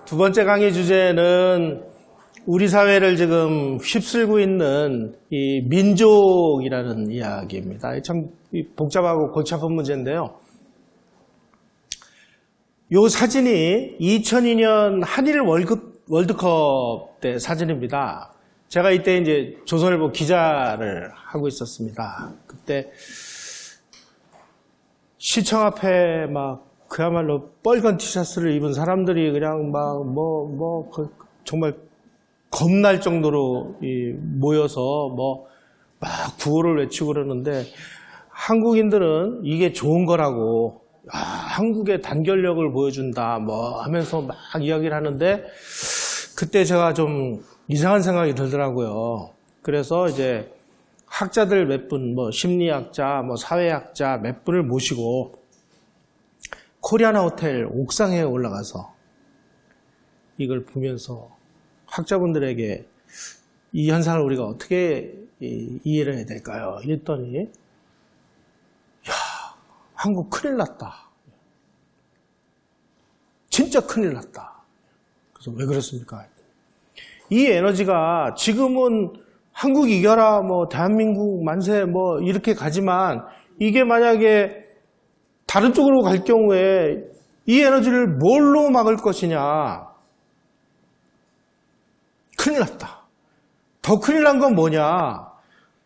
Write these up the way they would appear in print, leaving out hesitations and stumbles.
두 번째 강의 주제는 우리 사회를 지금 휩쓸고 있는 이 민족이라는 이야기입니다. 참 복잡하고 골치 아픈 문제인데요. 이 사진이 2002년 한일 월드컵 때 사진입니다. 제가 이때 이제 조선일보 기자를 하고 있었습니다. 그때 시청 앞에 막 그야말로 빨간 티셔츠를 입은 사람들이 그냥 막 정말 겁날 정도로 모여서 막 구호를 외치고 그러는데 한국인들은 이게 좋은 거라고 한국의 단결력을 보여준다 하면서 막 이야기를 하는데 그때 제가 좀 이상한 생각이 들더라고요. 그래서 이제 학자들 몇 분, 심리학자, 사회학자 몇 분을 모시고 코리아나 호텔 옥상에 올라가서 이걸 보면서 학자분들에게 이 현상을 우리가 어떻게 이해를 해야 될까요? 이랬더니 야, 한국 큰일 났다. 진짜 큰일 났다. 그래서 왜 그렇습니까? 이 에너지가 지금은 한국 이겨라, 대한민국 만세, 이렇게 가지만 이게 만약에 다른 쪽으로 갈 경우에 이 에너지를 뭘로 막을 것이냐? 큰일 났다. 더 큰일 난 건 뭐냐?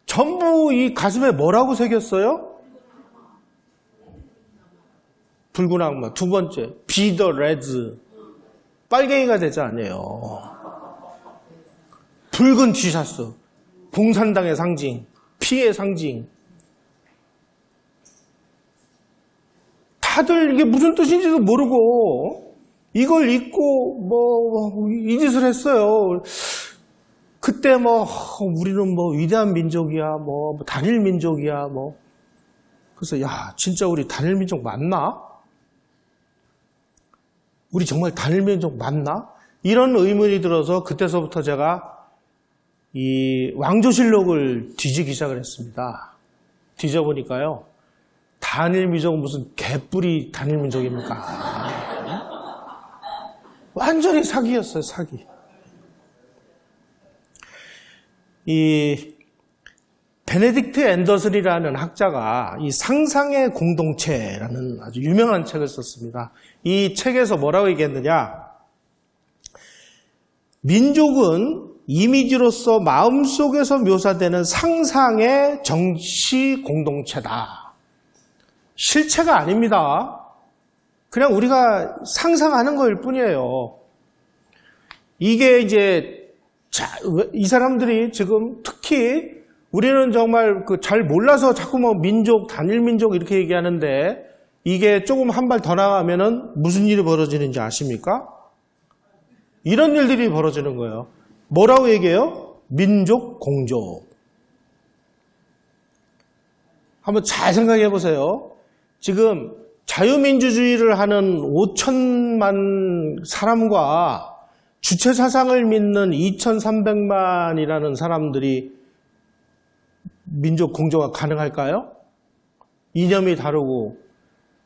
전부 이 가슴에 뭐라고 새겼어요? 붉은 악마. 두 번째, Be the Reds. 빨갱이가 되지 않아요. 붉은 티셔츠. 공산당의 상징, 피의 상징. 다들 이게 무슨 뜻인지도 모르고 이걸 입고 이 짓을 했어요. 그때 우리는 위대한 민족이야, 단일 민족이야, 그래서 야, 진짜 우리 단일 민족 맞나? 우리 정말 단일 민족 맞나? 이런 의문이 들어서 그때서부터 제가 이 왕조실록을 뒤지기 시작을 했습니다. 뒤져보니까요, 단일민족은 무슨 개뿔이 단일민족입니까? 완전히 사기였어요, 사기. 이 베네딕트 앤더슨이라는 학자가 이 상상의 공동체라는 아주 유명한 책을 썼습니다. 이 책에서 뭐라고 얘기했느냐? 민족은 이미지로서 마음속에서 묘사되는 상상의 정치 공동체다. 실체가 아닙니다. 그냥 우리가 상상하는 거일 뿐이에요. 이게 이제 이 사람들이 지금 특히 우리는 정말 잘 몰라서 자꾸 민족, 단일 민족 이렇게 얘기하는데 이게 조금 한 발 더 나가면은 무슨 일이 벌어지는지 아십니까? 이런 일들이 벌어지는 거예요. 뭐라고 얘기해요? 민족 공조. 한번 잘 생각해 보세요. 지금 자유민주주의를 하는 5천만 사람과 주체사상을 믿는 2,300만이라는 사람들이 민족 공조가 가능할까요? 이념이 다르고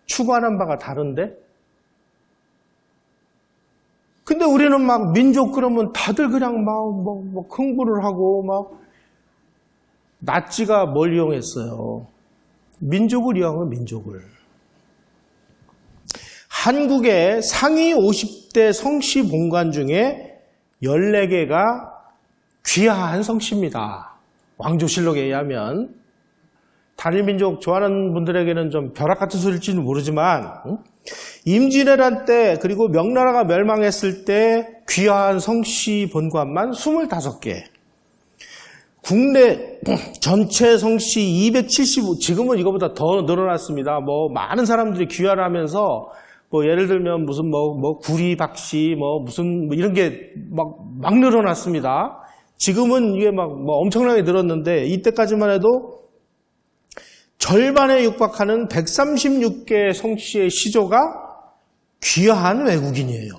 추구하는 바가 다른데? 근데 우리는 민족 그러면 다들 그냥 흥분을 하고 나치가 뭘 이용했어요? 민족을 이용한 민족을. 한국의 상위 50대 성씨 본관 중에 14개가 귀화한 성씨입니다. 왕조실록에 의하면. 단일민족 좋아하는 분들에게는 좀 벼락 같은 소리일지는 모르지만 임진왜란 때 그리고 명나라가 멸망했을 때 귀화한 성씨 본관만 25개. 국내 전체 성씨 275, 지금은 이거보다 더 늘어났습니다. 많은 사람들이 귀화를 하면서 예를 들면 무슨 구리 박씨 무슨 이런 게 막 늘어났습니다. 지금은 이게 엄청나게 늘었는데 이때까지만 해도 절반에 육박하는 136개 성씨의 시조가 귀화한 외국인이에요.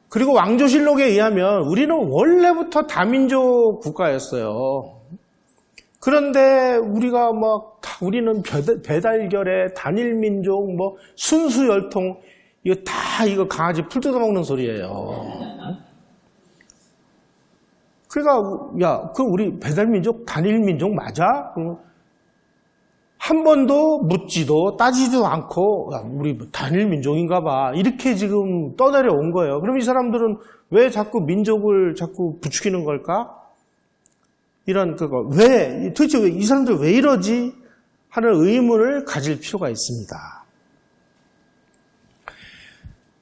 그리고 왕조실록에 의하면 우리는 원래부터 다민족 국가였어요. 그런데 우리가 우리는 배달결의 단일민족, 순수혈통 이거 강아지 풀 뜯어먹는 소리예요. 그러니까 우리 배달민족 단일민족 맞아? 한 번도 묻지도 따지지도 않고 우리 단일민족인가 봐 이렇게 지금 떠내려온 거예요. 그럼 이 사람들은 왜 자꾸 민족을 자꾸 부추기는 걸까? 도대체 이 사람들 왜 이러지? 하는 의문을 가질 필요가 있습니다.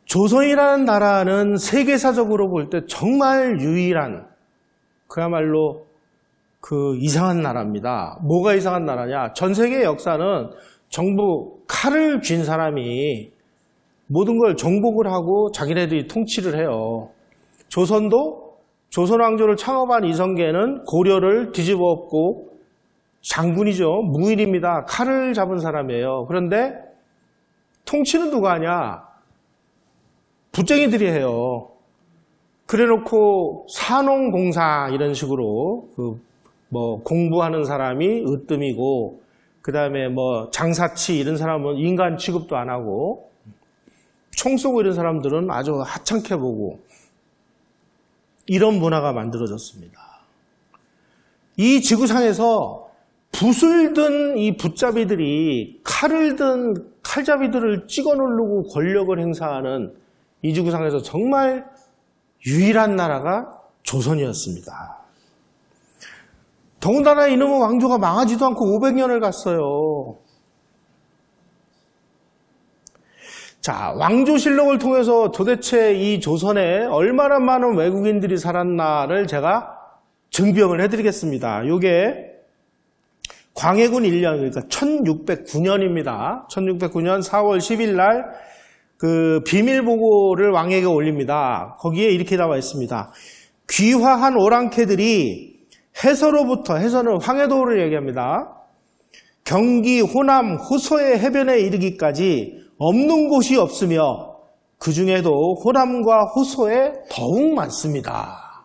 조선이라는 나라는 세계사적으로 볼 때 정말 유일한 그야말로 이상한 나라입니다. 뭐가 이상한 나라냐? 전 세계의 역사는 전부 칼을 쥔 사람이 모든 걸 정복을 하고 자기네들이 통치를 해요. 조선도 조선 왕조를 창업한 이성계는 고려를 뒤집어 엎고 장군이죠. 무일입니다. 칼을 잡은 사람이에요. 그런데 통치는 누가 하냐? 붓쟁이들이 해요. 그래놓고 산업공사 이런 식으로 공부하는 사람이 으뜸이고 그 다음에 장사치 이런 사람은 인간 취급도 안 하고 총 쏘고 이런 사람들은 아주 하찮게 보고 이런 문화가 만들어졌습니다. 이 지구상에서 붓을 든 이 붓잡이들이 칼을 든 칼잡이들을 찍어 누르고 권력을 행사하는 이 지구상에서 정말 유일한 나라가 조선이었습니다. 더군다나 이놈의 왕조가 망하지도 않고 500년을 갔어요. 자, 왕조실록을 통해서 도대체 이 조선에 얼마나 많은 외국인들이 살았나를 제가 증명을 해드리겠습니다. 요게 광해군 1년, 그러니까 1609년입니다. 1609년 4월 10일 날 비밀보고를 왕에게 올립니다. 거기에 이렇게 나와 있습니다. 귀화한 오랑캐들이 해서는 황해도를 얘기합니다. 경기, 호남, 호서의 해변에 이르기까지 없는 곳이 없으며 그 중에도 호남과 호서에 더욱 많습니다.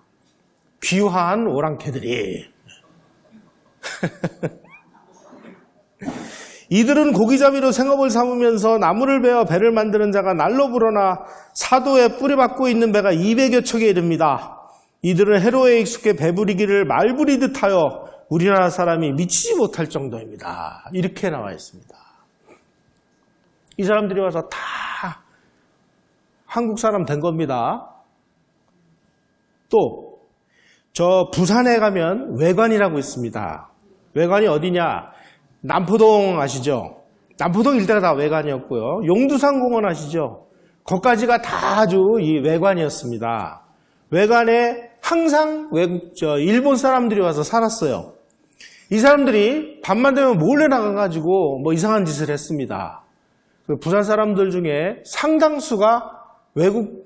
귀화한 오랑캐들이. 이들은 고기잡이로 생업을 삼으면서 나무를 베어 배를 만드는 자가 날로 불어나 사도에 뿌려박고 있는 배가 200여 척에 이릅니다. 이들은 해로에 익숙해 배부리기를 말부리듯 하여 우리나라 사람이 미치지 못할 정도입니다. 이렇게 나와 있습니다. 이 사람들이 와서 다 한국 사람 된 겁니다. 또 저 부산에 가면 외관이라고 있습니다. 외관이 어디냐? 남포동 아시죠? 남포동 일대가 다 외관이었고요. 용두산 공원 아시죠? 거기까지가 다 아주 이 외관이었습니다. 외관에 항상 일본 사람들이 와서 살았어요. 이 사람들이 밤만 되면 몰래 나가가지고 이상한 짓을 했습니다. 부산 사람들 중에 상당수가 외국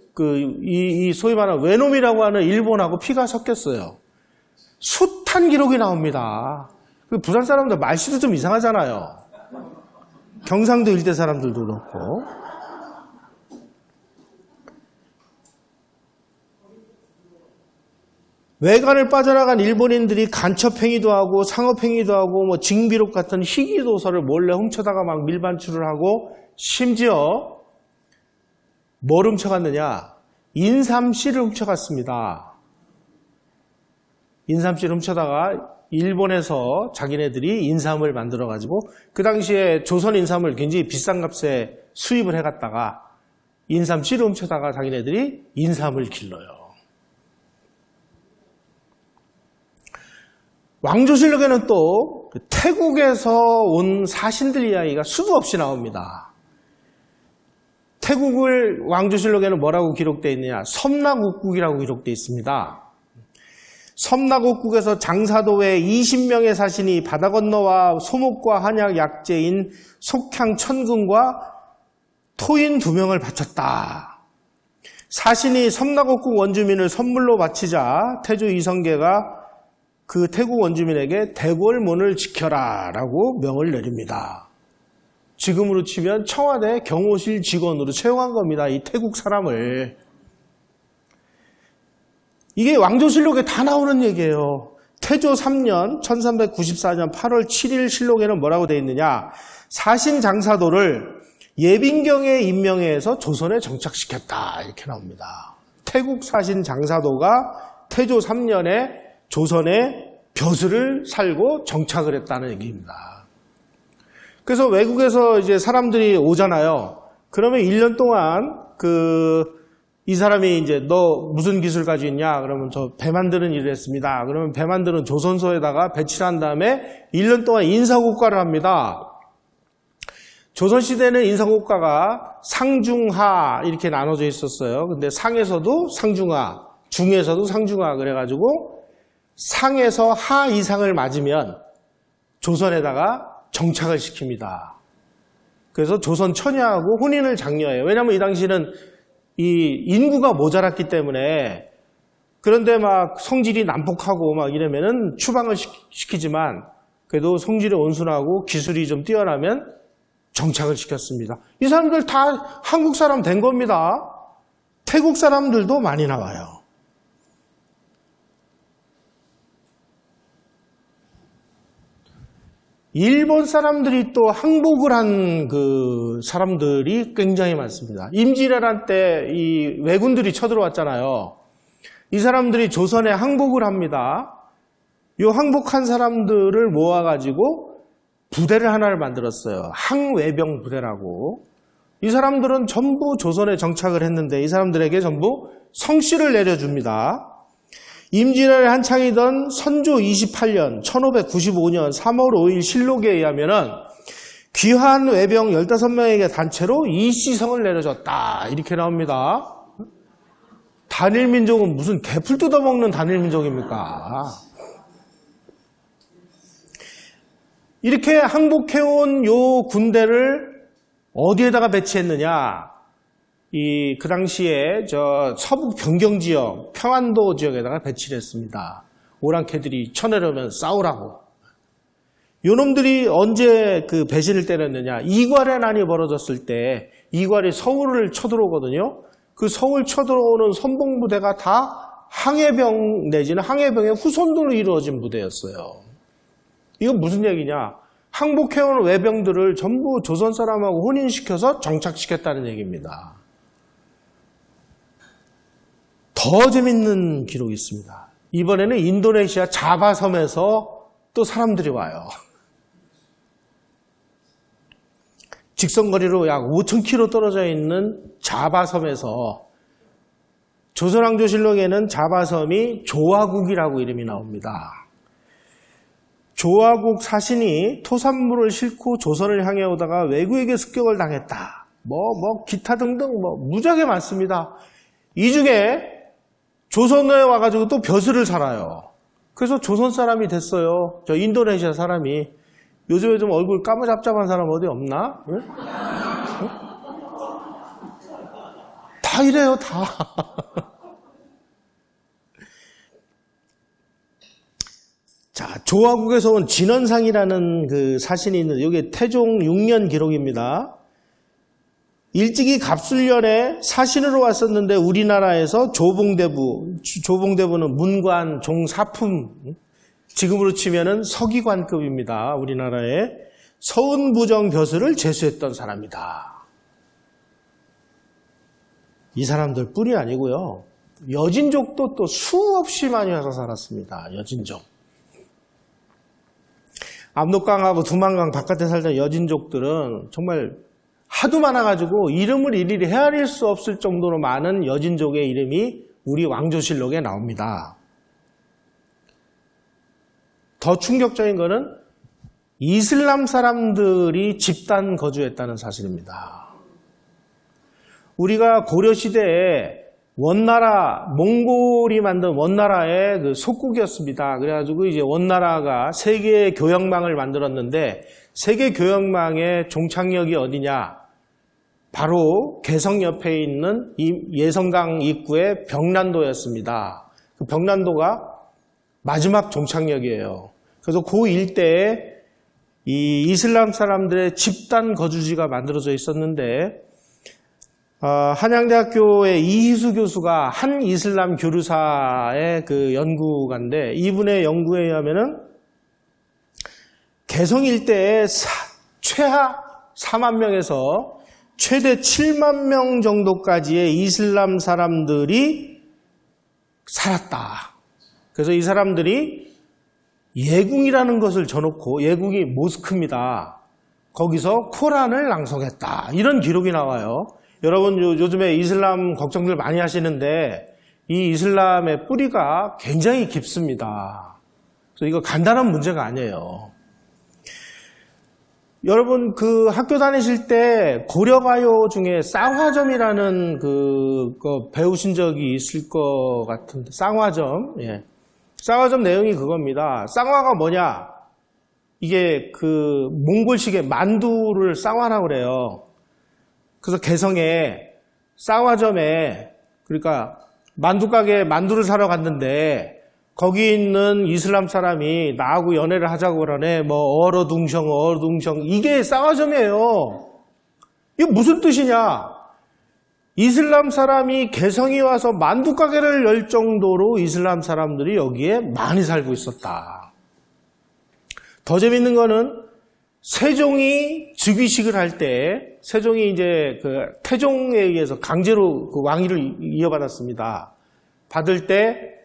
이 소위 말하는 외놈이라고 하는 일본하고 피가 섞였어요. 숱한 기록이 나옵니다. 부산 사람들 말씨도 좀 이상하잖아요. 경상도 일대 사람들도 그렇고. 외관을 빠져나간 일본인들이 간첩행위도 하고 상업행위도 하고 징비록 같은 희귀도서를 몰래 훔쳐다가 막 밀반출을 하고 심지어 뭘 훔쳐갔느냐? 인삼씨를 훔쳐갔습니다. 인삼씨를 훔쳐다가 일본에서 자기네들이 인삼을 만들어가지고 그 당시에 조선 인삼을 굉장히 비싼 값에 수입을 해갔다가 인삼씨를 훔쳐다가 자기네들이 인삼을 길러요. 왕조실록에는 또 태국에서 온 사신들 이야기가 수도 없이 나옵니다. 태국을 왕조실록에는 뭐라고 기록되어 있느냐? 섬나국국이라고 기록되어 있습니다. 섬나국국에서 장사도에 20명의 사신이 바다 건너와 소목과 한약 약재인 속향 천근과 토인 2명을 바쳤다. 사신이 섬나국국 원주민을 선물로 바치자 태조 이성계가 그 태국 원주민에게 대궐문을 지켜라 라고 명을 내립니다. 지금으로 치면 청와대 경호실 직원으로 채용한 겁니다. 이 태국 사람을. 이게 왕조실록에 다 나오는 얘기예요. 태조 3년 1394년 8월 7일 실록에는 뭐라고 되어 있느냐? 사신 장사도를 예빈경의 임명해서 조선에 정착시켰다 이렇게 나옵니다. 태국 사신 장사도가 태조 3년에 조선에 벼슬을 살고 정착을 했다는 얘기입니다. 그래서 외국에서 이제 사람들이 오잖아요. 그러면 1년 동안 이 사람이 이제 너 무슨 기술 가지고 있냐? 그러면 저 배 만드는 일을 했습니다. 그러면 배 만드는 조선소에다가 배치를 한 다음에 1년 동안 인사고과를 합니다. 조선시대는 인사고과가 상중하 이렇게 나눠져 있었어요. 근데 상에서도 상중하, 중에서도 상중하 그래가지고 상에서 하 이상을 맞으면 조선에다가 정착을 시킵니다. 그래서 조선 처녀하고 혼인을 장려해요. 왜냐하면 이 당시는 이 인구가 모자랐기 때문에. 그런데 막 성질이 난폭하고 막 이러면은 추방을 시키지만 그래도 성질이 온순하고 기술이 좀 뛰어나면 정착을 시켰습니다. 이 사람들 다 한국 사람 된 겁니다. 태국 사람들도 많이 나와요. 일본 사람들이 또 항복을 한 그 사람들이 굉장히 많습니다. 임진왜란 때 이 왜군들이 쳐들어왔잖아요. 이 사람들이 조선에 항복을 합니다. 이 항복한 사람들을 모아가지고 부대를 하나를 만들었어요. 항외병 부대라고. 이 사람들은 전부 조선에 정착을 했는데 이 사람들에게 전부 성씨를 내려줍니다. 임진왜란이 한창이던 선조 28년 1595년 3월 5일 실록에 의하면은 귀한 외병 15명에게 단체로 이씨성을 내려줬다 이렇게 나옵니다. 단일민족은 무슨 개풀 뜯어먹는 단일민족입니까? 이렇게 항복해온 요 군대를 어디에다가 배치했느냐? 그 당시에 서북 변경지역, 평안도 지역에다가 배치를 했습니다. 오랑캐들이 쳐내려면 싸우라고. 요놈들이 언제 그 배신을 때렸느냐? 이괄의 난이 벌어졌을 때 이괄이 서울을 쳐들어오거든요. 그 서울 쳐들어오는 선봉부대가 다 항해병 내지는 항해병의 후손들로 이루어진 부대였어요. 이건 무슨 얘기냐? 항복해온 외병들을 전부 조선 사람하고 혼인시켜서 정착시켰다는 얘기입니다. 더 재밌는 기록이 있습니다. 이번에는 인도네시아 자바섬에서 또 사람들이 와요. 직선거리로 약 5,000km 떨어져 있는 자바섬에서 조선왕조실록에는 자바섬이 조화국이라고 이름이 나옵니다. 조화국 사신이 토산물을 싣고 조선을 향해 오다가 왜구에게 습격을 당했다. 기타 등등 무지하게 많습니다. 이 중에 조선에 와가지고 또 벼슬을 살아요. 그래서 조선 사람이 됐어요. 저 인도네시아 사람이. 요즘에 좀 얼굴 까무잡잡한 사람 어디 없나? 응? 응? 다 이래요, 다. 자, 조화국에서 온 진원상이라는 그 사신이 있는데, 이게 태종 6년 기록입니다. 일찍이 갑술년에 사신으로 왔었는데 우리나라에서 조봉대부는 문관, 종사품, 지금으로 치면은 서기관급입니다. 우리나라에 서운부정 벼슬을 제수했던 사람이다. 이 사람들 뿐이 아니고요. 여진족도 또 수없이 많이 와서 살았습니다. 여진족. 압록강하고 두만강 바깥에 살던 여진족들은 정말 하도 많아가지고 이름을 일일이 헤아릴 수 없을 정도로 많은 여진족의 이름이 우리 왕조실록에 나옵니다. 더 충격적인 것은 이슬람 사람들이 집단 거주했다는 사실입니다. 우리가 고려시대에 원나라, 몽골이 만든 원나라의 그 속국이었습니다. 그래가지고 이제 원나라가 세계 교역망을 만들었는데 세계 교역망의 종착역이 어디냐? 바로 개성 옆에 있는 예성강 입구의 벽난도였습니다. 그 벽난도가 마지막 종착역이에요. 그래서 그 일대에 이 이슬람 사람들의 집단 거주지가 만들어져 있었는데 한양대학교의 이희수 교수가 한 이슬람 교류사의 그 연구가인데 이분의 연구에 의하면은 개성 일대에 최하 4만 명에서 최대 7만 명 정도까지의 이슬람 사람들이 살았다. 그래서 이 사람들이 예궁이라는 것을 져놓고, 예궁이 모스크입니다. 거기서 코란을 낭송했다. 이런 기록이 나와요. 여러분 요즘에 이슬람 걱정들 많이 하시는데 이 이슬람의 뿌리가 굉장히 깊습니다. 그래서 이거 간단한 문제가 아니에요. 여러분 그 학교 다니실 때 고려가요 중에 쌍화점이라는 그거 배우신 적이 있을 것 같은데, 쌍화점. 예. 쌍화점 내용이 그겁니다. 쌍화가 뭐냐? 이게 그 몽골식의 만두를 쌍화라고 그래요. 그래서 개성에 쌍화점에, 그러니까 만두 가게에 만두를 사러 갔는데 거기 있는 이슬람 사람이 나하고 연애를 하자고 그러네. 뭐 어러둥성 이게 쌍화점이에요. 이게 무슨 뜻이냐? 이슬람 사람이 개성이 와서 만두 가게를 열 정도로 이슬람 사람들이 여기에 많이 살고 있었다. 더 재밌는 거는 세종이 즉위식을 할 때, 세종이 이제 그 태종에 의해서 강제로 그 왕위를 이어받았습니다. 받을 때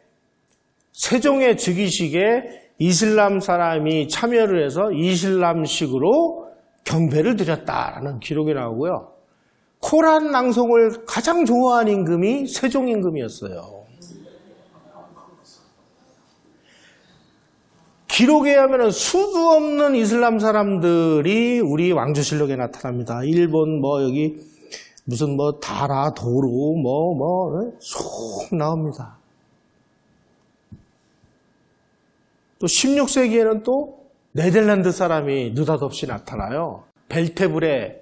세종의 즉위식에 이슬람 사람이 참여를 해서 이슬람식으로 경배를 드렸다라는 기록이 나오고요. 코란 낭송을 가장 좋아한 임금이 세종 임금이었어요. 기록에 하면은 수도 없는 이슬람 사람들이 우리 왕조실록에 나타납니다. 일본 뭐 여기 무슨 뭐 다라 도로 쏙 나옵니다. 또 16세기에는 또 네덜란드 사람이 느닷없이 나타나요. 벨테브레,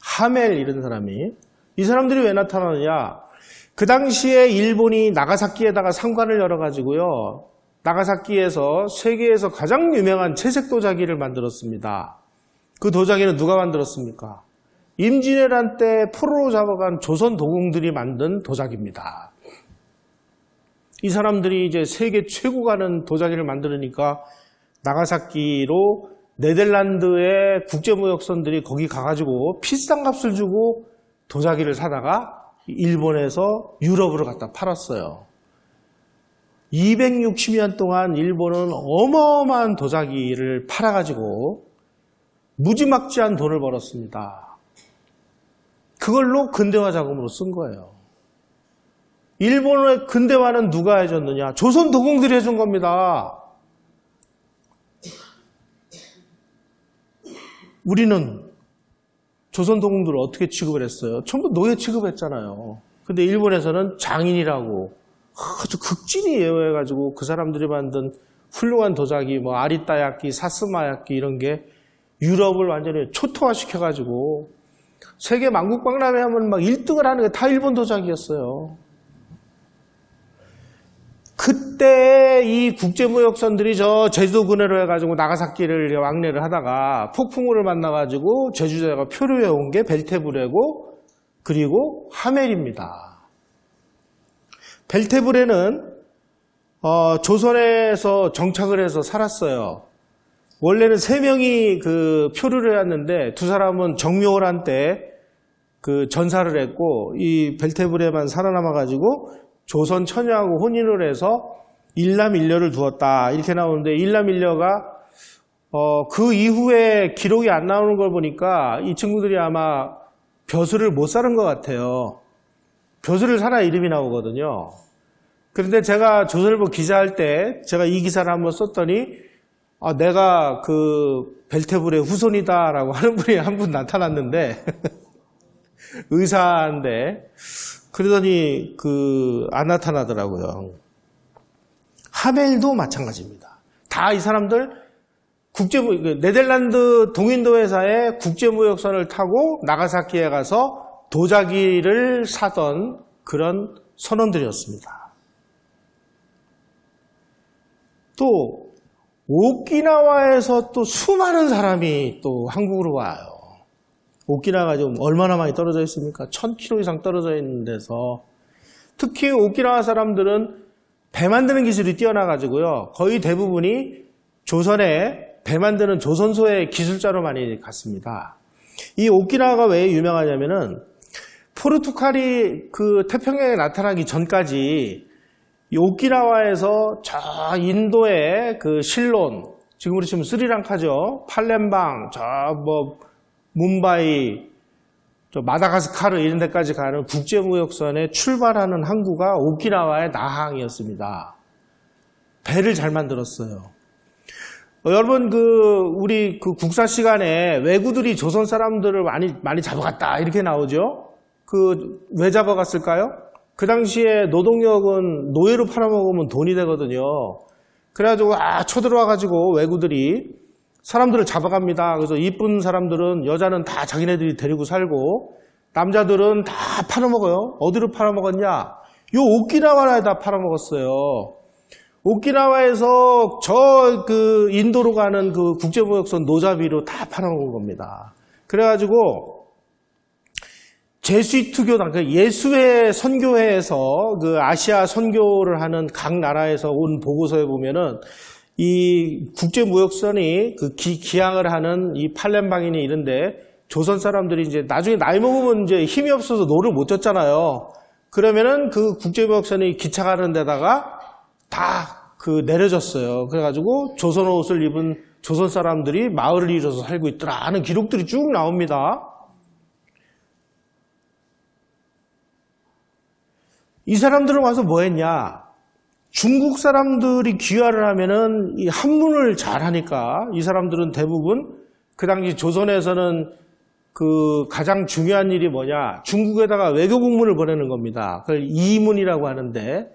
하멜 이런 사람이. 이 사람들이 왜 나타나느냐? 그 당시에 일본이 나가사키에다가 상관을 열어가지고요. 나가사키에서 세계에서 가장 유명한 채색 도자기를 만들었습니다. 그 도자기는 누가 만들었습니까? 임진왜란 때 포로로 잡아간 조선 도공들이 만든 도자기입니다. 이 사람들이 이제 세계 최고 가는 도자기를 만들으니까 나가사키로 네덜란드의 국제무역선들이 거기 가가지고 비싼 값을 주고 도자기를 사다가 일본에서 유럽으로 갖다 팔았어요. 260년 동안 일본은 어마어마한 도자기를 팔아가지고 무지막지한 돈을 벌었습니다. 그걸로 근대화 자금으로 쓴 거예요. 일본의 근대화는 누가 해줬느냐? 조선 도공들이 해준 겁니다. 우리는 조선 도공들을 어떻게 취급을 했어요? 전부 노예 취급했잖아요. 근데 일본에서는 장인이라고 아주 극진히 예우해가지고 그 사람들이 만든 훌륭한 도자기, 뭐 아리따야끼, 사스마야끼 이런 게 유럽을 완전히 초토화시켜가지고 세계 만국박람회 하면 막 1등을 하는 게 다 일본 도자기였어요. 그때 이 국제무역선들이 저 제주도 근해로 해가지고 나가사키를 왕래를 하다가 폭풍우를 만나가지고 제주도에가 표류해 온 게 벨테브레고 그리고 하멜입니다. 벨테브레는 조선에서 정착을 해서 살았어요. 원래는 3명이 그 표류를 해왔는데 두 사람은 정묘호란 때 그 전사를 했고 이 벨테브레만 살아남아가지고 조선 처녀하고 혼인을 해서 일남일녀를 두었다 이렇게 나오는데, 일남일녀가 그 이후에 기록이 안 나오는 걸 보니까 이 친구들이 아마 벼슬을 못 사는 것 같아요. 벼슬을 사나 이름이 나오거든요. 그런데 제가 조선일보 기자할 때 제가 이 기사를 한번 썼더니 내가 그 벨테브레 후손이다라고 하는 분이 한 분 나타났는데 의사인데 그러더니 안 나타나더라고요. 하멜도 마찬가지입니다. 다 이 사람들 네덜란드 동인도 회사의 국제무역선을 타고 나가사키에 가서 도자기를 사던 그런 선원들이었습니다. 또 오키나와에서 또 수많은 사람이 또 한국으로 와요. 오키나와가 지금 얼마나 많이 떨어져 있습니까? 1000km 이상 떨어져 있는 데서 특히 오키나와 사람들은 배 만드는 기술이 뛰어나가지고요. 거의 대부분이 조선에 배 만드는 조선소의 기술자로 많이 갔습니다. 이 오키나와가 왜 유명하냐면은 포르투갈이 그 태평양에 나타나기 전까지 이 오키나와에서 저 인도의 그 실론, 지금 우리 지금 스리랑카죠. 팔렘방, 저 뭐 뭄바이, 저 마다가스카르 이런 데까지 가는 국제무역선에 출발하는 항구가 오키나와의 나항이었습니다. 배를 잘 만들었어요. 여러분 우리 그 국사 시간에 왜구들이 조선 사람들을 많이 잡아갔다 이렇게 나오죠. 왜 잡아갔을까요? 그 당시에 노동력은 노예로 팔아먹으면 돈이 되거든요. 그래가지고 쳐들어와가지고 왜구들이 사람들을 잡아갑니다. 그래서 이쁜 사람들은, 여자는 다 자기네들이 데리고 살고 남자들은 다 팔아먹어요. 어디로 팔아먹었냐? 요 오키나와에다 팔아먹었어요. 오키나와에서 저 인도로 가는 그 국제무역선 노자비로 다 팔아먹은 겁니다. 그래가지고 제수이트교단, 예수회 선교회에서 그 아시아 선교를 하는 각 나라에서 온 보고서에 보면은 이 국제무역선이 그 기항을 하는 이 팔렘방이니 이런데 조선 사람들이 이제 나중에 나이 먹으면 이제 힘이 없어서 노를 못 젓잖아요. 그러면은 그 국제무역선이 기차 가는 데다가 다 내려졌어요. 그래가지고 조선 옷을 입은 조선 사람들이 마을을 이뤄서 살고 있더라 하는 기록들이 쭉 나옵니다. 이 사람들은 와서 뭐 했냐? 중국 사람들이 귀화를 하면은 이 한문을 잘 하니까 이 사람들은 대부분 그 당시 조선에서는 그 가장 중요한 일이 뭐냐? 중국에다가 외교 공문을 보내는 겁니다. 그걸 이문이라고 하는데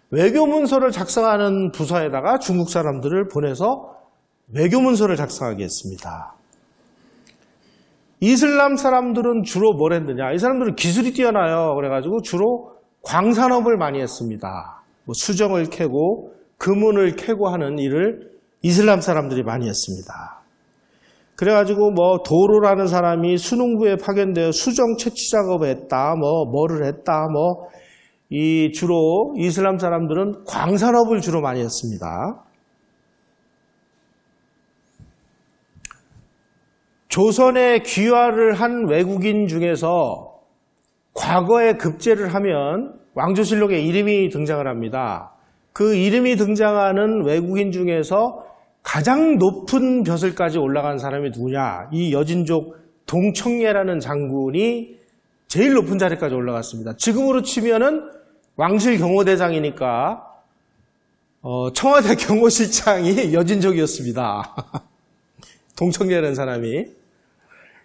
외교 문서를 작성하는 부서에다가 중국 사람들을 보내서 외교 문서를 작성하게 했습니다. 이슬람 사람들은 주로 뭘 했느냐? 이 사람들은 기술이 뛰어나요. 그래가지고 주로 광산업을 많이 했습니다. 뭐 수정을 캐고 금은을 캐고 하는 일을 이슬람 사람들이 많이 했습니다. 그래가지고 뭐 도로라는 사람이 수능부에 파견되어 수정 채취 작업을 했다, 뭐를 했다, 이 주로 이슬람 사람들은 광산업을 주로 많이 했습니다. 조선에 귀화를 한 외국인 중에서 과거에 급제를 하면 왕조실록에 이름이 등장을 합니다. 그 이름이 등장하는 외국인 중에서 가장 높은 벼슬까지 올라간 사람이 누구냐? 이 여진족 동청예라는 장군이 제일 높은 자리까지 올라갔습니다. 지금으로 치면은 왕실 경호대장이니까 청와대 경호실장이 여진족이었습니다. 동청예라는 사람이.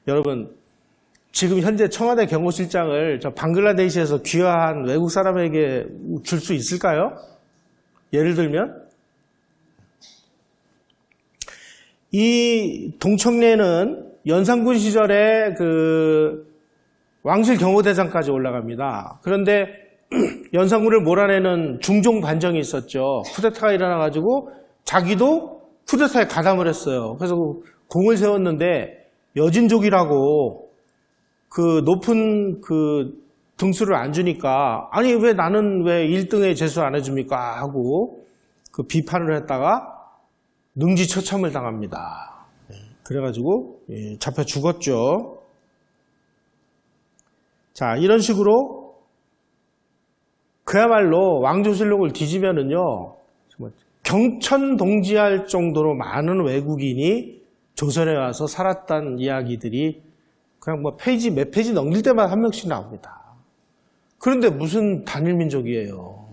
여러분, 지금 현재 청와대 경호실장을 저 방글라데시에서 귀화한 외국 사람에게 줄 수 있을까요? 예를 들면 이 동청래는 연산군 시절에 그 왕실 경호대장까지 올라갑니다. 그런데 연산군을 몰아내는 중종 반정이 있었죠. 쿠데타가 일어나가지고 자기도 쿠데타에 가담을 했어요. 그래서 공을 세웠는데 여진족이라고 그 높은 그 등수를 안 주니까 아니 왜 나는 왜 1등에 제수 안 해줍니까 하고 그 비판을 했다가 능지처참을 당합니다. 그래가지고 잡혀 죽었죠. 자, 이런 식으로 그야말로 왕조실록을 뒤지면은요 경천동지할 정도로 많은 외국인이 조선에 와서 살았다는 이야기들이 그냥 뭐 몇 페이지 넘길 때마다 한 명씩 나옵니다. 그런데 무슨 단일민족이에요?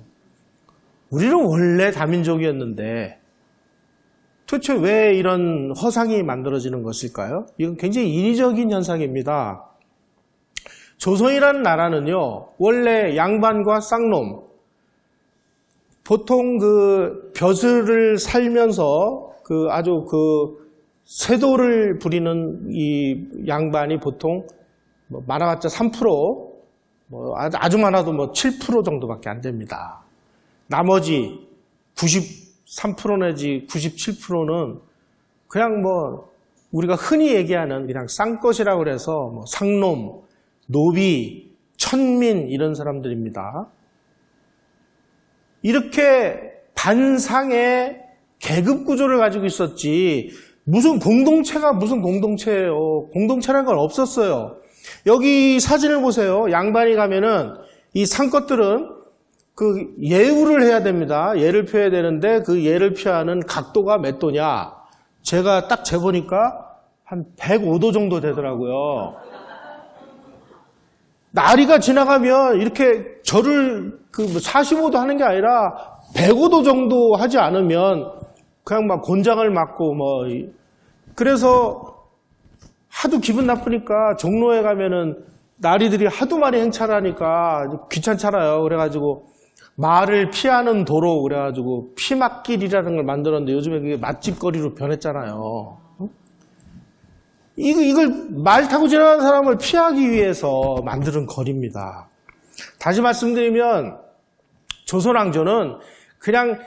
우리는 원래 다민족이었는데 도대체 왜 이런 허상이 만들어지는 것일까요? 이건 굉장히 인위적인 현상입니다. 조선이라는 나라는요, 원래 양반과 쌍놈, 보통 그 벼슬을 살면서 아주 세도를 부리는 이 양반이 보통 많아봤자 3%, 아주 많아도 7% 정도밖에 안 됩니다. 나머지 93% 내지 97%는 그냥 우리가 흔히 얘기하는 그냥 쌍것이라고 그래서 상놈, 노비, 천민 이런 사람들입니다. 이렇게 반상의 계급 구조를 가지고 있었지 무슨 공동체가 무슨 공동체예요. 공동체라는 건 없었어요. 여기 사진을 보세요. 양반이 가면은 이 상것들은 그 예우를 해야 됩니다. 예를 펴야 되는데 그 예를 피하는 각도가 몇 도냐? 제가 딱 재보니까 한 105도 정도 되더라고요. 나리가 지나가면 이렇게 절을 그 45도 하는 게 아니라 105도 정도 하지 않으면 그냥 막 곤장을 맞고 뭐 그래서 하도 기분 나쁘니까 종로에 가면은 나리들이 하도 많이 행차하니까 귀찮잖아요. 그래가지고 말을 피하는 도로 그래가지고 피막길이라는 걸 만들었는데 요즘에 그게 맛집거리로 변했잖아요. 이걸 말 타고 지나가는 사람을 피하기 위해서 만드는 거리입니다. 다시 말씀드리면 조선왕조는 그냥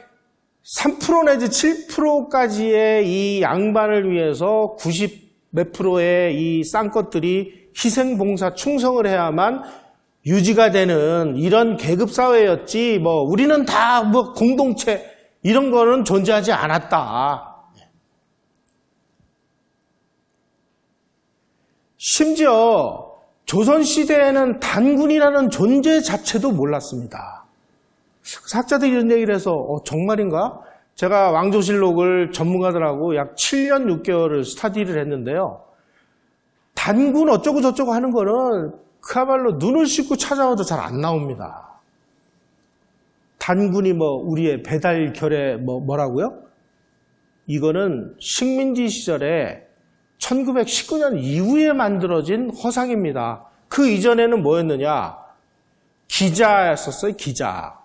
3% 내지 7%까지의 이 양반을 위해서 90 몇 프로의 이 쌍것들이 희생봉사 충성을 해야만 유지가 되는 이런 계급사회였지 뭐 우리는 다 뭐 공동체 이런 거는 존재하지 않았다. 심지어 조선시대에는 단군이라는 존재 자체도 몰랐습니다. 학자들이 이런 얘기를 해서 정말인가? 제가 왕조실록을 전문가들하고 약 7년 6개월을 스터디를 했는데요. 단군 어쩌고 저쩌고 하는 거는 그야말로 눈을 씻고 찾아와도 잘 안 나옵니다. 단군이 뭐 우리의 배달결에 뭐라고요? 이거는 식민지 시절에 1919년 이후에 만들어진 허상입니다. 그 이전에는 뭐였느냐? 기자였었어요, 기자.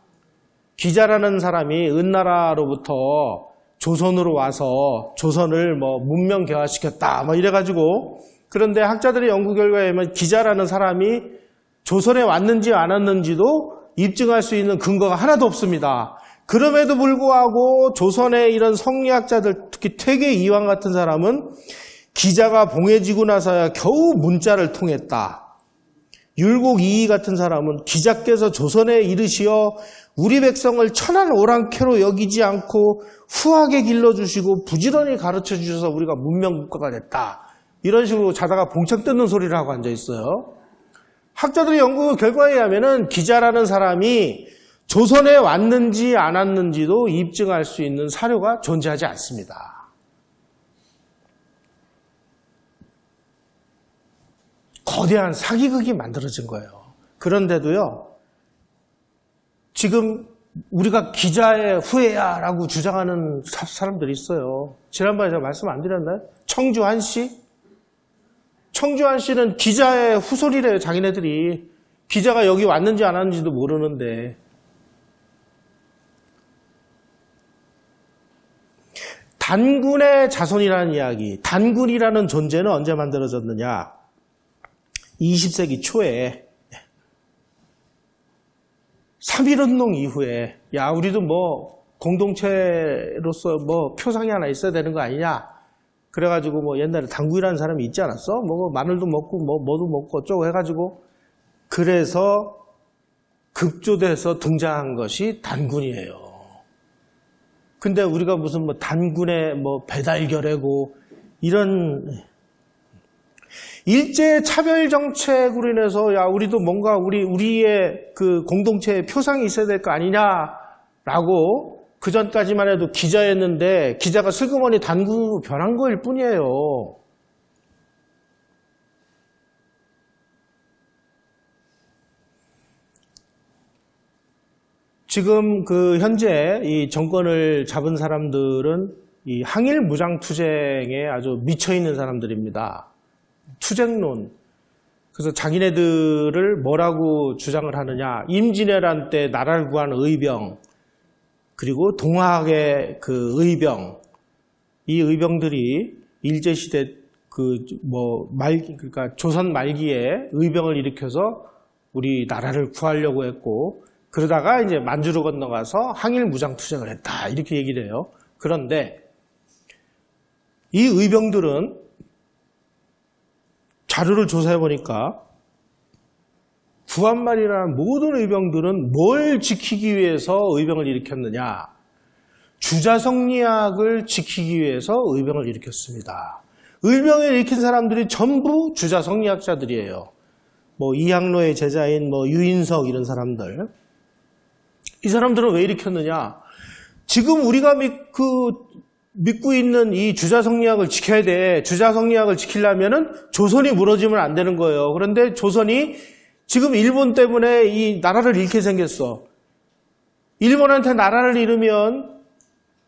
기자라는 사람이 은나라로부터 조선으로 와서 조선을 뭐 문명 개화시켰다 뭐 이래가지고 그런데 학자들의 연구 결과에 의하면 기자라는 사람이 조선에 왔는지 안 왔는지도 입증할 수 있는 근거가 하나도 없습니다. 그럼에도 불구하고 조선의 이런 성리학자들 특히 퇴계 이황 같은 사람은 기자가 봉해지고 나서야 겨우 문자를 통했다. 율곡 이이 같은 사람은 기자께서 조선에 이르시어 우리 백성을 천한 오랑캐로 여기지 않고 후하게 길러주시고 부지런히 가르쳐 주셔서 우리가 문명국가가 됐다. 이런 식으로 자다가 봉창 뜯는 소리를 하고 앉아있어요. 학자들의 연구 결과에 의하면 기자라는 사람이 조선에 왔는지 안 왔는지도 입증할 수 있는 사료가 존재하지 않습니다. 거대한 사기극이 만들어진 거예요. 그런데도요, 지금 우리가 기자의 후예야 라고 주장하는 사람들이 있어요. 지난번에 제가 말씀 안 드렸나요? 청주한 씨? 청주한 씨는 기자의 후손이래요, 자기네들이. 기자가 여기 왔는지 안 왔는지도 모르는데. 단군의 자손이라는 이야기, 단군이라는 존재는 언제 만들어졌느냐? 20세기 초에 3.1운동 이후에 야 우리도 뭐 공동체로서 뭐 표상이 하나 있어야 되는 거 아니냐 그래가지고 뭐 옛날에 단군이라는 사람이 있지 않았어? 뭐 마늘도 먹고 뭐도 먹고 어쩌고 해가지고 그래서 급조돼서 등장한 것이 단군이에요. 근데 우리가 무슨 뭐 단군의 뭐 배달결례고 이런 일제 차별 정책으로 인해서 야 우리도 뭔가 우리의 그 공동체의 표상이 있어야 될 거 아니냐라고 그 전까지만 해도 기자였는데 기자가 슬그머니 단군으로 변한 거일 뿐이에요. 지금 그 현재 이 정권을 잡은 사람들은 이 항일 무장 투쟁에 아주 미쳐 있는 사람들입니다. 투쟁론. 그래서 자기네들을 뭐라고 주장을 하느냐. 임진왜란 때 나라를 구한 의병, 그리고 동학의 그 의병, 이 의병들이 일제시대 그러니까 조선 말기에 의병을 일으켜서 우리 나라를 구하려고 했고, 그러다가 이제 만주로 건너가서 항일 무장 투쟁을 했다. 이렇게 얘기를 해요. 그런데 이 의병들은 자료를 조사해 보니까 구한말이라는 모든 의병들은 뭘 지키기 위해서 의병을 일으켰느냐? 주자성리학을 지키기 위해서 의병을 일으켰습니다. 의병을 일으킨 사람들이 전부 주자성리학자들이에요. 뭐 이항로의 제자인 뭐 유인석 이런 사람들. 이 사람들은 왜 일으켰느냐? 지금 우리가 믿고 있는 이 주자성리학을 지켜야 돼. 주자성리학을 지키려면은 조선이 무너지면 안 되는 거예요. 그런데 조선이 지금 일본 때문에 이 나라를 잃게 생겼어. 일본한테 나라를 잃으면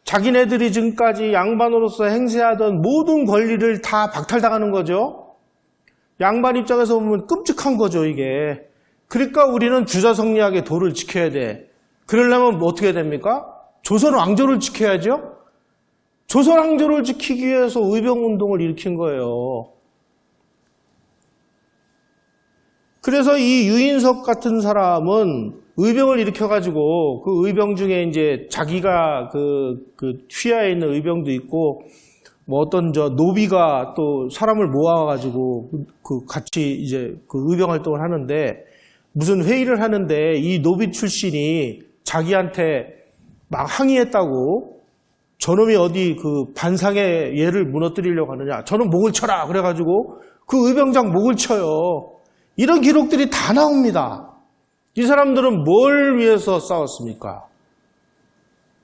자기네들이 지금까지 양반으로서 행세하던 모든 권리를 다 박탈당하는 거죠. 양반 입장에서 보면 끔찍한 거죠, 이게. 그러니까 우리는 주자성리학의 도를 지켜야 돼. 그러려면 어떻게 해야 됩니까? 조선 왕조를 지켜야죠. 조선 왕조를 지키기 위해서 의병운동을 일으킨 거예요. 그래서 이 유인석 같은 사람은 의병을 일으켜가지고 그 의병 중에 이제 자기가 그 휘하에 있는 의병도 있고 뭐 어떤 노비가 또 사람을 모아가지고 그 같이 이제 그 의병 활동을 하는데 무슨 회의를 하는데 이 노비 출신이 자기한테 막 항의했다고 저놈이 어디 그 반상의 얘를 무너뜨리려고 하느냐. 저놈 목을 쳐라. 그래가지고 그 의병장 목을 쳐요. 이런 기록들이 다 나옵니다. 이 사람들은 뭘 위해서 싸웠습니까?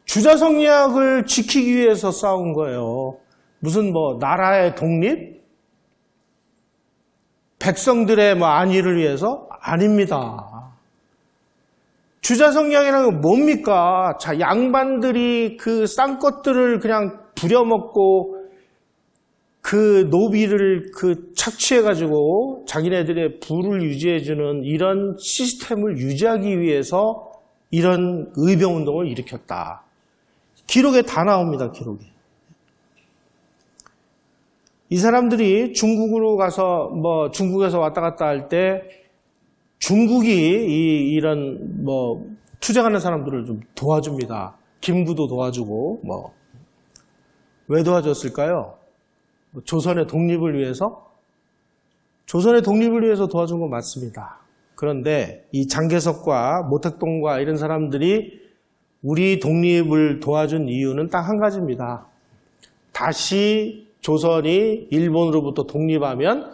주자성리학을 지키기 위해서 싸운 거예요. 무슨 뭐 나라의 독립? 백성들의 뭐 안위를 위해서? 아닙니다. 주자성리학이라는 건 뭡니까? 자, 양반들이 그 싼것들을 그냥 부려먹고 그 노비를 착취해가지고 자기네들의 부를 유지해주는 이런 시스템을 유지하기 위해서 이런 의병운동을 일으켰다. 기록에 다 나옵니다, 기록에. 이 사람들이 중국으로 가서 뭐 중국에서 왔다 갔다 할 때 중국이 이런 뭐 투쟁하는 사람들을 좀 도와줍니다. 김구도 도와주고 뭐 왜 도와줬을까요? 조선의 독립을 위해서? 조선의 독립을 위해서 도와준 건 맞습니다. 그런데 이 장개석과 모택동과 이런 사람들이 우리 독립을 도와준 이유는 딱 한 가지입니다. 다시 조선이 일본으로부터 독립하면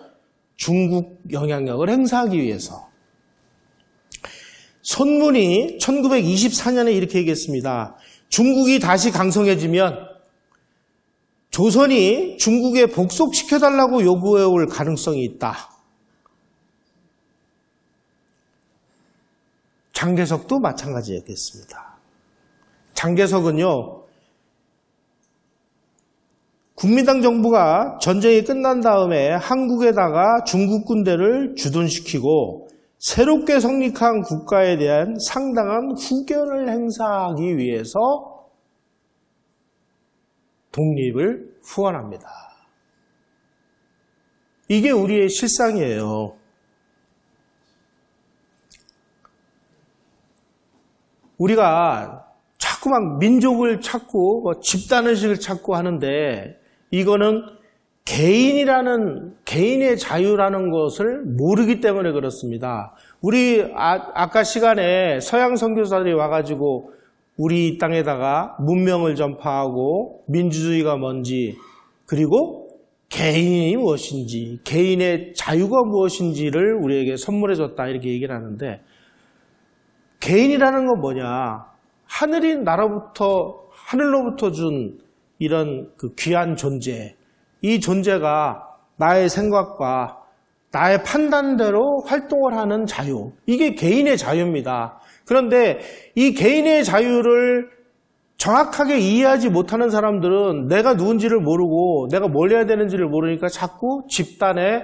중국 영향력을 행사하기 위해서. 손문이 1924년에 이렇게 얘기했습니다. 중국이 다시 강성해지면 조선이 중국에 복속시켜달라고 요구해올 가능성이 있다. 장개석도 마찬가지였겠습니다. 장개석은요, 국민당 정부가 전쟁이 끝난 다음에 한국에다가 중국 군대를 주둔시키고 새롭게 성립한 국가에 대한 상당한 후견을 행사하기 위해서 독립을 후원합니다. 이게 우리의 실상이에요. 우리가 자꾸만 민족을 찾고 집단의식을 찾고 하는데 이거는 개인의 자유라는 것을 모르기 때문에 그렇습니다. 우리 아까 시간에 서양 선교사들이 와가지고 우리 땅에다가 문명을 전파하고 민주주의가 뭔지 그리고 개인이 무엇인지 개인의 자유가 무엇인지를 우리에게 선물해줬다 이렇게 얘기를 하는데 개인이라는 건 뭐냐? 하늘로부터 준 이런 그 귀한 존재 이 존재가 나의 생각과 나의 판단대로 활동을 하는 자유 이게 개인의 자유입니다. 그런데 이 개인의 자유를 정확하게 이해하지 못하는 사람들은 내가 누군지를 모르고 내가 뭘 해야 되는지를 모르니까 자꾸 집단에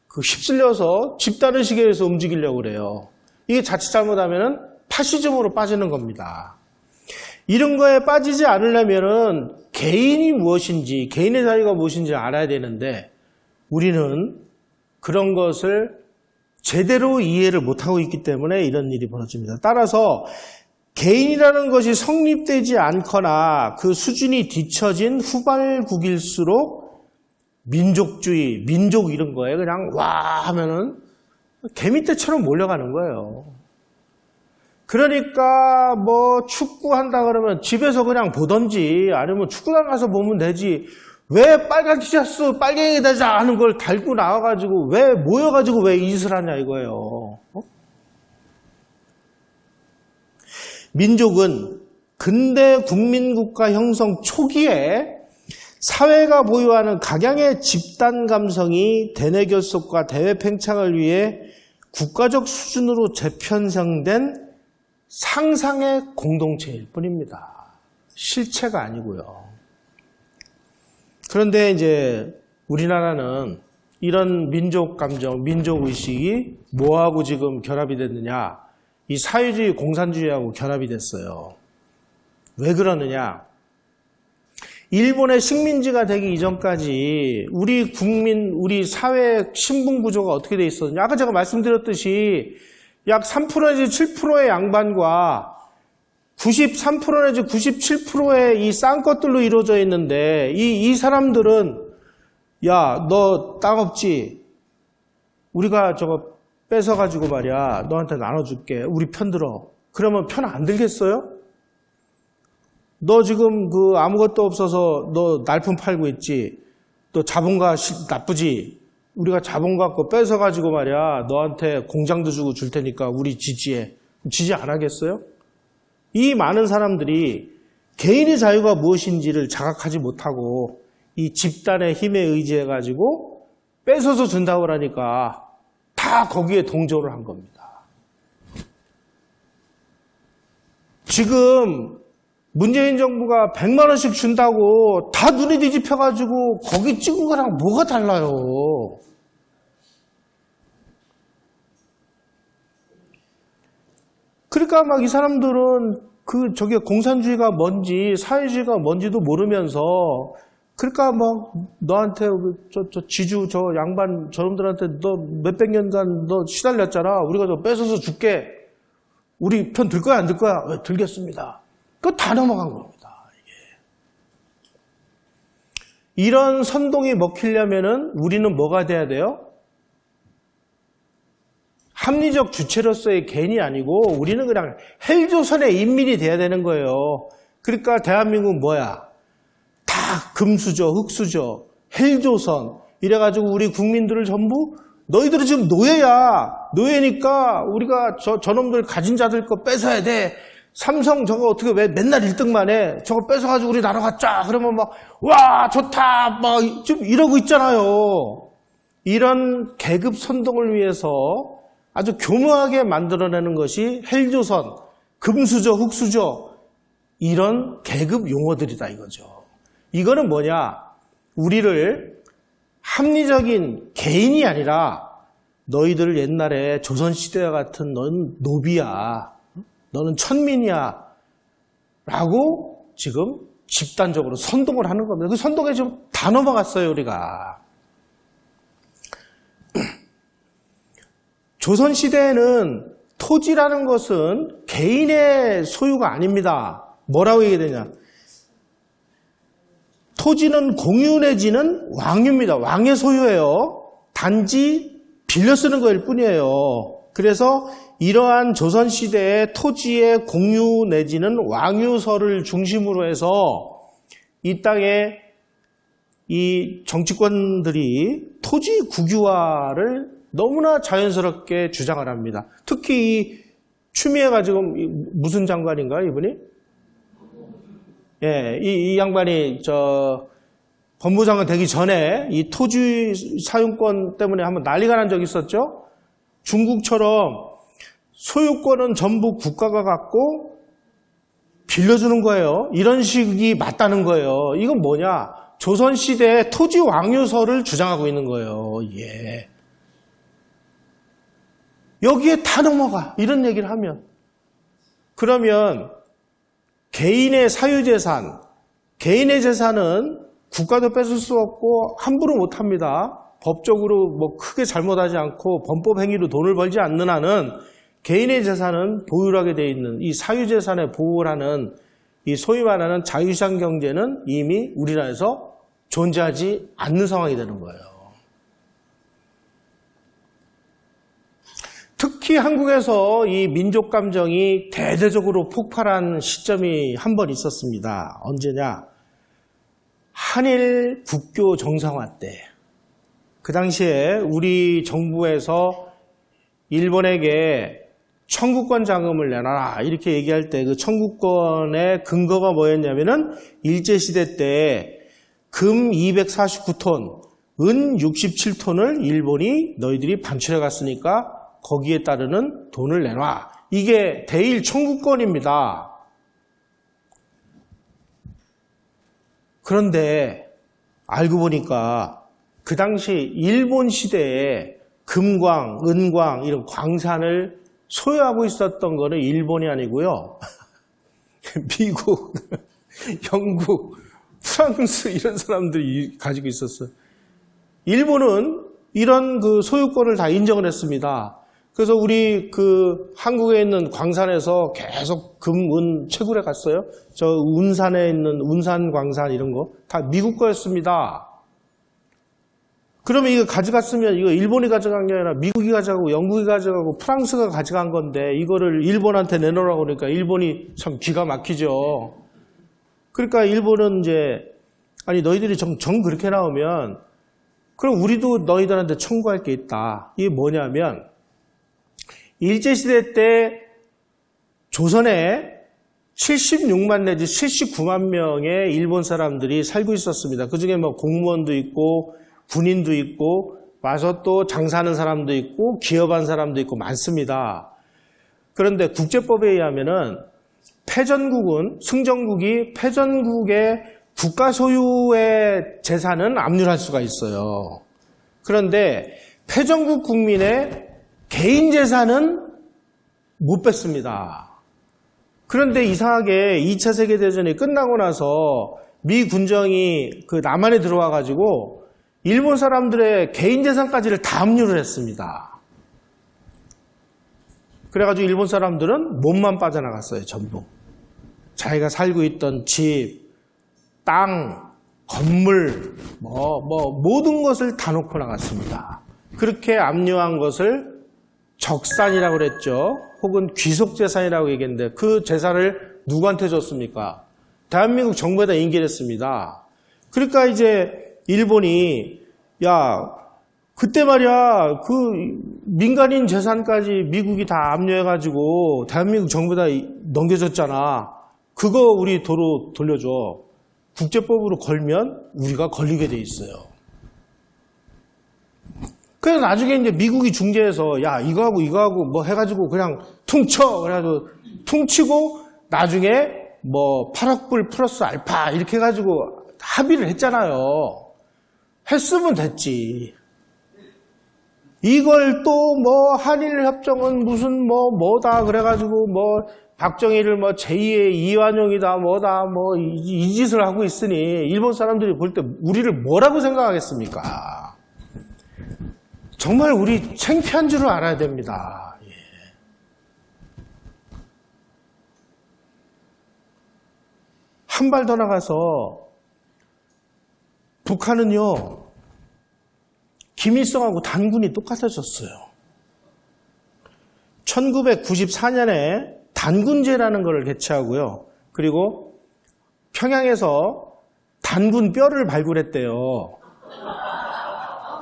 휩쓸려서 집단의식에 의해서 움직이려고 그래요. 이게 자칫 잘못하면 파시즘으로 빠지는 겁니다. 이런 거에 빠지지 않으려면 개인이 무엇인지 개인의 자유가 무엇인지 알아야 되는데 우리는 그런 것을 제대로 이해를 못하고 있기 때문에 이런 일이 벌어집니다. 따라서 개인이라는 것이 성립되지 않거나 그 수준이 뒤처진 후발국일수록 민족주의, 민족 이런 거에 그냥 와 하면은 개미떼처럼 몰려가는 거예요. 그러니까 뭐 축구한다 그러면 집에서 그냥 보던지 아니면 축구장 가서 보면 되지. 왜 빨간 티셔츠 빨갱이 되자 하는 걸 달고 나와가지고 왜 모여가지고 왜 이 짓을 하냐 이거예요. 민족은 근대 국민국가 형성 초기에 사회가 보유하는 각양의 집단 감성이 대내 결속과 대외 팽창을 위해 국가적 수준으로 재편성된 상상의 공동체일 뿐입니다. 실체가 아니고요. 그런데 이제 우리나라는 이런 민족 감정, 민족 의식이 뭐하고 지금 결합이 됐느냐? 이 사회주의, 공산주의하고 결합이 됐어요. 왜 그러느냐? 일본의 식민지가 되기 이전까지 우리 국민, 우리 사회 신분 구조가 어떻게 돼 있었느냐? 아까 제가 말씀드렸듯이 약 3% 내지 7%의 양반과 93% 내지 97%의 이 쌍것들로 이루어져 있는데 이 사람들은 야, 너 땅 없지? 우리가 저거 뺏어가지고 말이야 너한테 나눠줄게. 우리 편 들어. 그러면 편 안 들겠어요? 너 지금 그 아무것도 없어서 너 날품 팔고 있지? 너 자본가 나쁘지? 우리가 자본 갖고 뺏어가지고 말이야 너한테 공장도 주고 줄 테니까 우리 지지해. 지지 안 하겠어요? 이 많은 사람들이 개인의 자유가 무엇인지를 자각하지 못하고 이 집단의 힘에 의지해가지고 뺏어서 준다고 하니까 다 거기에 동조를 한 겁니다. 지금 문재인 정부가 100만 원씩 준다고 다 눈이 뒤집혀가지고 거기 찍은 거랑 뭐가 달라요? 그러니까 막 이 사람들은 저게 공산주의가 뭔지 사회주의가 뭔지도 모르면서 그러니까 막 너한테 저 지주 저 양반 저놈들한테 너 몇백 년간 너 시달렸잖아. 우리가 저 뺏어서 줄게. 우리 편 들 거야 안 들 거야? 네, 들겠습니다. 그거 다 넘어간 겁니다. 이게. 이런 선동이 먹히려면은 우리는 뭐가 돼야 돼요? 합리적 주체로서의 개인이 아니고 우리는 그냥 헬조선의 인민이 돼야 되는 거예요. 그러니까 대한민국은 뭐야? 다 금수저, 흑수저, 헬조선 이래가지고 우리 국민들을 전부 너희들은 지금 노예야. 노예니까 우리가 저놈들 가진 자들 거 뺏어야 돼. 삼성 저거 어떻게 왜 맨날 1등만 해. 저거 뺏어가지고 우리 나라 갖자. 그러면 막 와 좋다. 막 좀 이러고 있잖아요. 이런 계급 선동을 위해서 아주 교묘하게 만들어내는 것이 헬조선, 금수저, 흑수저 이런 계급 용어들이다 이거죠. 이거는 뭐냐? 우리를 합리적인 개인이 아니라 너희들 옛날에 조선시대와 같은 너는 노비야. 너는 천민이야. 라고 지금 집단적으로 선동을 하는 겁니다. 그 선동에 좀 다 넘어갔어요, 우리가. 조선시대에는 토지라는 것은 개인의 소유가 아닙니다. 뭐라고 얘기되냐? 토지는 공유 내지는 왕유입니다. 왕의 소유예요. 단지 빌려 쓰는 거일 뿐이에요. 그래서 이러한 조선시대의 토지의 공유 내지는 왕유서를 중심으로 해서 이 땅에 이 정치권들이 토지 국유화를 너무나 자연스럽게 주장을 합니다. 특히 이 추미애가 지금 무슨 장관인가요, 이분이? 예, 이 양반이 법무장관 되기 전에 이 토지 사용권 때문에 한번 난리가 난 적이 있었죠. 중국처럼 소유권은 전부 국가가 갖고 빌려주는 거예요. 이런 식이 맞다는 거예요. 이건 뭐냐? 조선시대의 토지 왕유서를 주장하고 있는 거예요. 예. 여기에 다 넘어가. 이런 얘기를 하면. 그러면 개인의 사유재산, 개인의 재산은 국가도 뺏을 수 없고 함부로 못합니다. 법적으로 뭐 크게 잘못하지 않고 범법 행위로 돈을 벌지 않는 한은 개인의 재산은 보유를 하게 되어 있는 이 사유재산의 보호를 하는 이 소위 말하는 자유시장 경제는 이미 우리나라에서 존재하지 않는 상황이 되는 거예요. 특히 한국에서 이 민족 감정이 대대적으로 폭발한 시점이 한 번 있었습니다. 언제냐? 한일 국교 정상화 때. 그 당시에 우리 정부에서 일본에게 청구권 자금을 내놔라 이렇게 얘기할 때 그 청구권의 근거가 뭐였냐면은 일제시대 때 금 249톤, 은 67톤을 일본이 너희들이 반출해 갔으니까 거기에 따르는 돈을 내놔. 이게 대일 청구권입니다. 그런데 알고 보니까 그 당시 일본 시대에 금광, 은광 이런 광산을 소유하고 있었던 거는 일본이 아니고요. 미국, 영국, 프랑스 이런 사람들이 가지고 있었어요. 일본은 이런 그 소유권을 다 인정을 했습니다. 그래서 우리 그 한국에 있는 광산에서 계속 금, 은 채굴해 갔어요. 저 운산에 있는 운산 광산 이런 거 다 미국 거였습니다. 그러면 이거 가져갔으면 이거 일본이 가져간 게 아니라 미국이 가져가고 영국이 가져가고 프랑스가 가져간 건데 이거를 일본한테 내놓으라고 그러니까 일본이 참 기가 막히죠. 그러니까 일본은 이제 아니 너희들이 정 그렇게 나오면 그럼 우리도 너희들한테 청구할 게 있다. 이게 뭐냐면 일제시대 때 조선에 76만 내지 79만 명의 일본 사람들이 살고 있었습니다. 그중에 뭐 공무원도 있고 군인도 있고 와서 또 장사하는 사람도 있고 기업한 사람도 있고 많습니다. 그런데 국제법에 의하면은 패전국은 승전국이 패전국의 국가 소유의 재산은 압류할 수가 있어요. 그런데 패전국 국민의 개인 재산은 못 뺐습니다. 그런데 이상하게 2차 세계대전이 끝나고 나서 미 군정이 그 남한에 들어와 가지고 일본 사람들의 개인 재산까지를 다 압류를 했습니다. 그래가지고 일본 사람들은 몸만 빠져나갔어요, 전부. 자기가 살고 있던 집, 땅, 건물, 모든 것을 다 놓고 나갔습니다. 그렇게 압류한 것을 적산이라고 그랬죠. 혹은 귀속재산이라고 얘기했는데 그 재산을 누구한테 줬습니까? 대한민국 정부에다 인계를 했습니다. 그러니까 이제 일본이 야 그때 말이야 그 민간인 재산까지 미국이 다 압류해가지고 대한민국 정부에다 넘겨줬잖아. 그거 우리 도로 돌려줘. 국제법으로 걸면 우리가 걸리게 돼 있어요. 그래서 나중에 이제 미국이 중재해서 야 이거하고 뭐 해가지고 그냥 퉁쳐 그래가지고 퉁치고 나중에 뭐 8억 불 플러스 알파 이렇게 해가지고 합의를 했잖아요. 했으면 됐지. 이걸 또 뭐 한일 협정은 무슨 뭐다 그래가지고 뭐 박정희를 뭐 제2의 이완용이다 뭐다 뭐 이 짓을 하고 있으니 일본 사람들이 볼 때 우리를 뭐라고 생각하겠습니까? 정말 우리 창피한 줄을 알아야 됩니다. 예. 한 발 더 나가서 북한은요 김일성하고 단군이 똑같아졌어요. 1994년에 단군제라는 것을 개최하고요. 그리고 평양에서 단군 뼈를 발굴했대요.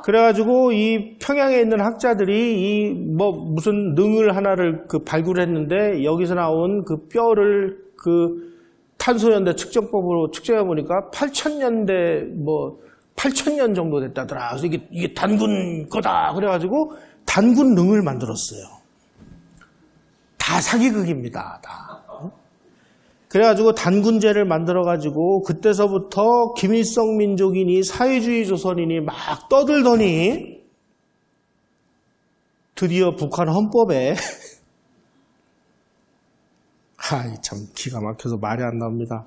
그래가지고 이 평양에 있는 학자들이 이 뭐 무슨 능을 하나를 그 발굴했는데 여기서 나온 그 뼈를 그 탄소연대 측정법으로 측정해 보니까 8,000년대 뭐 8,000년 정도 됐다더라. 그래서 이게 단군 거다. 그래가지고 단군 능을 만들었어요. 다 사기극입니다. 다. 그래가지고 단군제를 만들어가지고 그때서부터 김일성 민족이니 사회주의 조선이니 막 떠들더니 드디어 북한 헌법에 참 기가 막혀서 말이 안 나옵니다.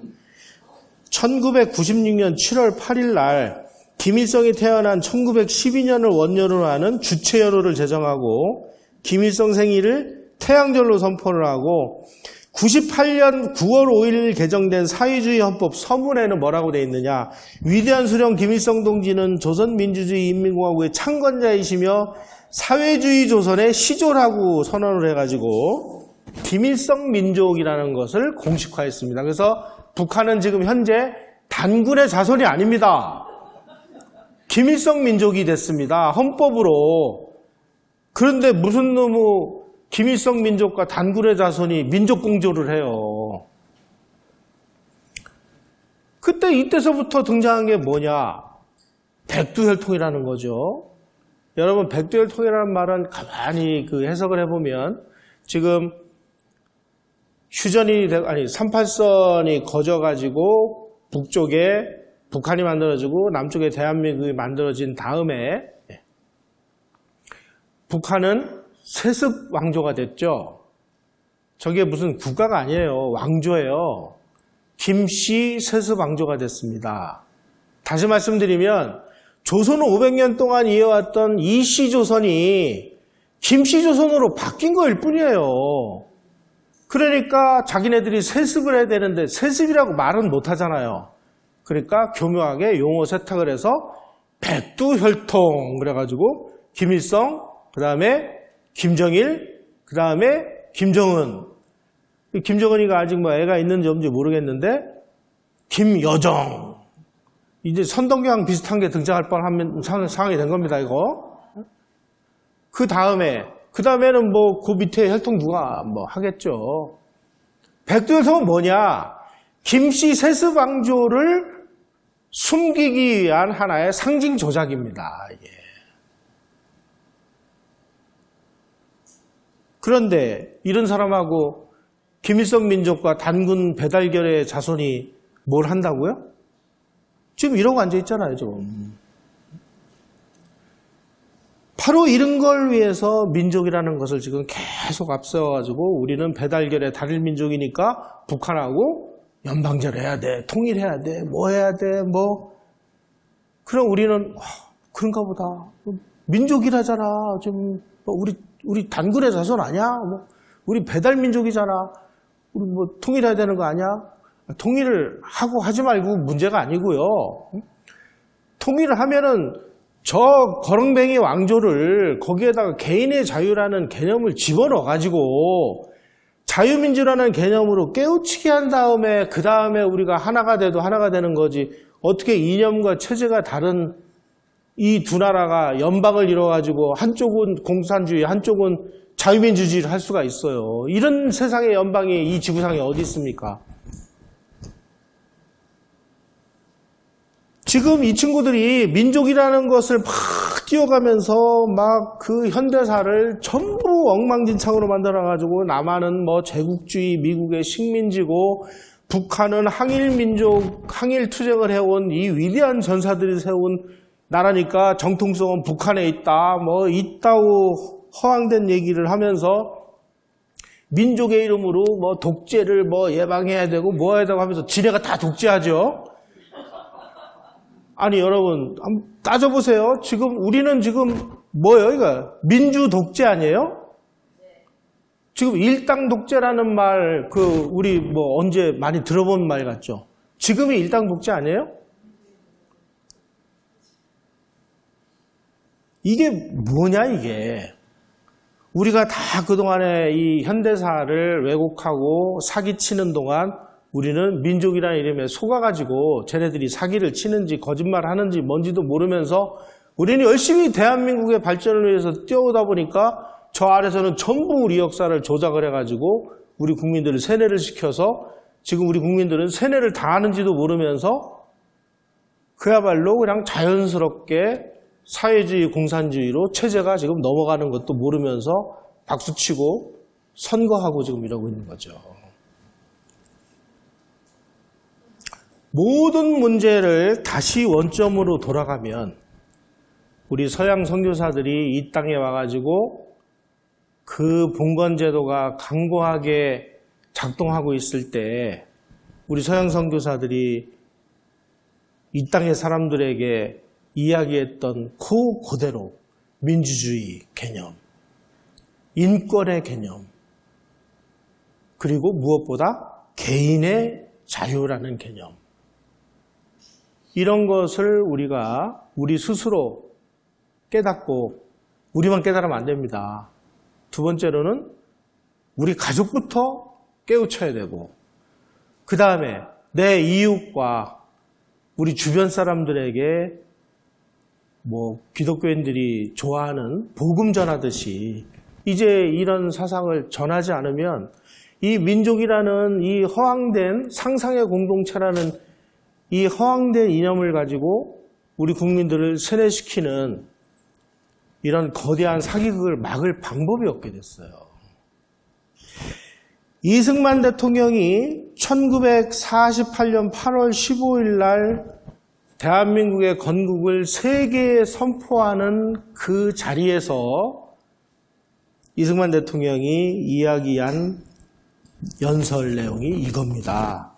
1996년 7월 8일 날 김일성이 태어난 1912년을 원년으로 하는 주체연호를 제정하고 김일성 생일을 태양절로 선포를 하고 98년 9월 5일 개정된 사회주의 헌법 서문에는 뭐라고 되어 있느냐. 위대한 수령 김일성 동지는 조선민주주의 인민공화국의 창건자이시며 사회주의 조선의 시조라고 선언을 해가지고 김일성 민족이라는 것을 공식화했습니다. 그래서 북한은 지금 현재 단군의 자손이 아닙니다. 김일성 민족이 됐습니다. 헌법으로. 그런데 무슨 놈의 김일성 민족과 단군의 자손이 민족 공조를 해요. 그때 이때서부터 등장한 게 뭐냐? 백두혈통이라는 거죠. 여러분, 백두혈통이라는 말은 가만히 그 해석을 해보면 지금 휴전이, 38선이 거져가지고 북쪽에 북한이 만들어지고 남쪽에 대한민국이 만들어진 다음에 북한은 세습 왕조가 됐죠. 저게 무슨 국가가 아니에요. 왕조예요. 김씨 세습 왕조가 됐습니다. 다시 말씀드리면 조선은 500년 동안 이어왔던 이씨 조선이 김씨 조선으로 바뀐 거일 뿐이에요. 그러니까 자기네들이 세습을 해야 되는데 세습이라고 말은 못 하잖아요. 그러니까 교묘하게 용어 세탁을 해서 백두혈통 그래가지고 김일성, 그 다음에 김정일, 그 다음에 김정은. 김정은이가 아직 뭐 애가 있는지 없는지 모르겠는데 김여정. 이제 선동경 비슷한 게 등장할 뻔한 상황이 된 겁니다, 이거. 그 다음에는 뭐 그 밑에 혈통 누가 뭐 하겠죠. 백두혈통은 뭐냐? 김씨 세습 왕조를 숨기기 위한 하나의 상징 조작입니다. 예. 그런데 이런 사람하고 김일성 민족과 단군 배달결의 자손이 뭘 한다고요? 지금 이러고 앉아 있잖아요, 지금. 바로 이런 걸 위해서 민족이라는 것을 지금 계속 앞세워가지고 우리는 배달결의 다른 민족이니까 북한하고 연방제를 해야 돼, 통일해야 돼, 뭐 해야 돼, 뭐. 그럼 우리는 그런가 보다. 민족이라잖아. 좀 우리 단군의 자손 아니야? 뭐 우리 배달 민족이잖아. 우리 뭐 통일해야 되는 거 아니야? 통일을 하고 하지 말고 문제가 아니고요. 통일을 하면은 저 거렁뱅이 왕조를 거기에다가 개인의 자유라는 개념을 집어넣어가지고 자유민주라는 개념으로 깨우치게 한 다음에 그 다음에 우리가 하나가 돼도 하나가 되는 거지. 어떻게 이념과 체제가 다른 이 두 나라가 연방을 이뤄가지고 한쪽은 공산주의, 한쪽은 자유민주주의를 할 수가 있어요. 이런 세상의 연방이 이 지구상에 어디 있습니까? 지금 이 친구들이 민족이라는 것을 막 띄워가면서 막 그 현대사를 전부 엉망진창으로 만들어가지고 남한은 뭐 제국주의, 미국의 식민지고 북한은 항일민족, 항일투쟁을 해온 이 위대한 전사들이 세운 나라니까 정통성은 북한에 있다. 뭐 있다고 허황된 얘기를 하면서 민족의 이름으로 뭐 독재를 뭐 예방해야 되고 뭐 해야 되고 하면서 지네가 다 독재하죠. 아니 여러분 한번 따져보세요. 지금 우리는 지금 뭐예요? 이거 민주 독재 아니에요? 지금 일당 독재라는 말 우리 뭐 언제 많이 들어본 말 같죠? 지금이 일당 독재 아니에요? 이게 뭐냐 이게. 우리가 다 그동안에 이 현대사를 왜곡하고 사기치는 동안 우리는 민족이라는 이름에 속아가지고 쟤네들이 사기를 치는지 거짓말을 하는지 뭔지도 모르면서 우리는 열심히 대한민국의 발전을 위해서 뛰어오다 보니까 저 아래서는 전부 우리 역사를 조작을 해가지고 우리 국민들을 세뇌를 시켜서 지금 우리 국민들은 세뇌를 당하는지도 모르면서 그야말로 그냥 자연스럽게 사회주의, 공산주의로 체제가 지금 넘어가는 것도 모르면서 박수치고 선거하고 지금 이러고 있는 거죠. 모든 문제를 다시 원점으로 돌아가면 우리 서양 선교사들이 이 땅에 와가지고 그 봉건제도가 강고하게 작동하고 있을 때 우리 서양 선교사들이 이 땅의 사람들에게 이야기했던 그대로 민주주의 개념, 인권의 개념, 그리고 무엇보다 개인의 자유라는 개념, 이런 것을 우리가 우리 스스로 깨닫고 우리만 깨달으면 안 됩니다. 두 번째로는 우리 가족부터 깨우쳐야 되고, 그 다음에 내 이웃과 우리 주변 사람들에게 기독교인들이 좋아하는 복음 전하듯이 이제 이런 사상을 전하지 않으면 이 민족이라는 이 허황된 상상의 공동체라는 이 허황된 이념을 가지고 우리 국민들을 세뇌시키는 이런 거대한 사기극을 막을 방법이 없게 됐어요. 이승만 대통령이 1948년 8월 15일 날 대한민국의 건국을 세계에 선포하는 그 자리에서 이승만 대통령이 이야기한 연설 내용이 이겁니다.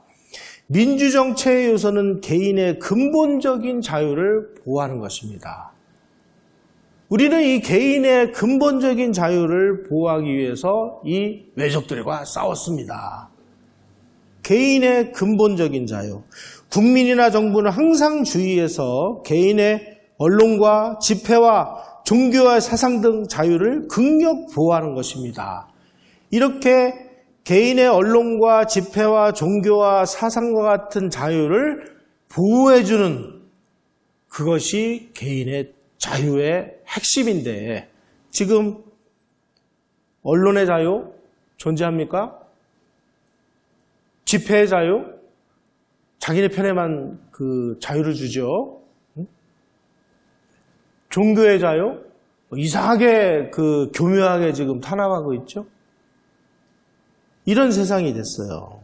민주정체의 요소는 개인의 근본적인 자유를 보호하는 것입니다. 우리는 이 개인의 근본적인 자유를 보호하기 위해서 이 외적들과 싸웠습니다. 개인의 근본적인 자유. 국민이나 정부는 항상 주의해서 개인의 언론과 집회와 종교와 사상 등 자유를 극력 보호하는 것입니다. 이렇게 개인의 언론과 집회와 종교와 사상과 같은 자유를 보호해주는 그것이 개인의 자유의 핵심인데 지금 언론의 자유 존재합니까? 집회의 자유? 자기네 편에만 그 자유를 주죠. 종교의 자유? 이상하게 그 교묘하게 지금 탄압하고 있죠. 이런 세상이 됐어요.